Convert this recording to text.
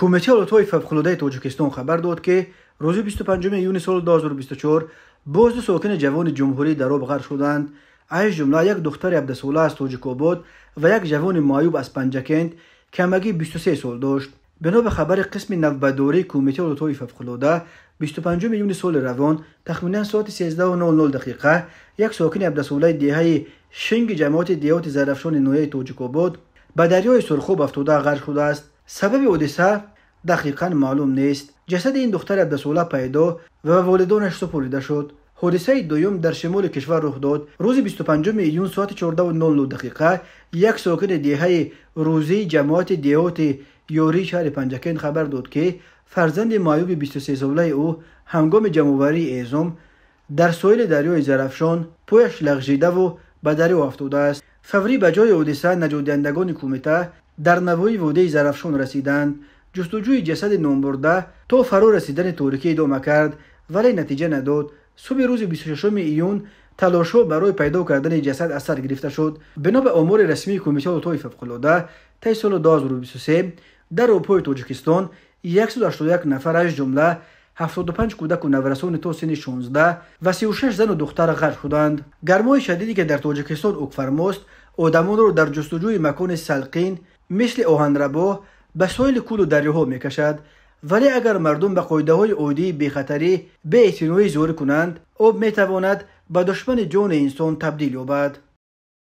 کمیته حالتهای فوق‌العاده تاجیکستان خبر داد که روز 25 یونی سال 2024 باز دو ساکن جوان جمهوری در آب غرق شدند. از جمله یک دختر 17 ساله از تاجیک‌آباد و یک جوان معیوب از پنجکند که همگی 23 سال داشت. بنا به خبر قسم نوبداری کمیته حالتهای فوق‌العاده 25 یونی سال روان تخمینا ساعت 13:00 دقیقه یک ساکن 17 ساله دهه شنگ جماعت دیات زرافشان نویه تاجیک‌آباد به دریای سرخاب افتاده غرق شده است. سبب حادثه دقیقاً معلوم نیست. جسد این دختر 17 ساله پیدا و والدانش سپرده شد. حادثه دوم در شمال کشور رخ داد. روز 25 یون ساعت 14:00 دقیقه یک ساکن دهه روزی جماعت دیات یوری شهر پنجکند خبر داد که فرزند معیوب 23 ساله او هنگام جمع‌آوری اعزام در ساحل دریای زرافشان پایش لغزیده و به دریا افتاده است. فوری به جای حادثه نجات‌دهندگان کمیته در نواحی وادی زرافشان رسیدند. جستجوی جسد نامبرده تا فرا رسیدن تاریکی ادامه کرد ولی نتیجه نداد. صبح روز 26 یون تلاش‌ها برای پیدا کردن جسد از سر گرفته شد. بنا به آمار رسمی کمیته حالتهای فوق‌العاده طی سال 2023 در اروپای تاجیکستان 181 نفر از جمله 75 کودک و نوجوان تا سن 16 و 36 زن و دختر غرق شدند. گرمای شدیدی که در تاجیکستان حکم فرماست آدمان را در جستجوی مکان سلقین مثل آهنربا به ساحل کول و دریاها میکشد، ولی اگر مردم به قاعده‌های عادی بی‌خطری به اعتنایی زاری کنند آب میتواند به دشمن جان انسان تبدیل یابد.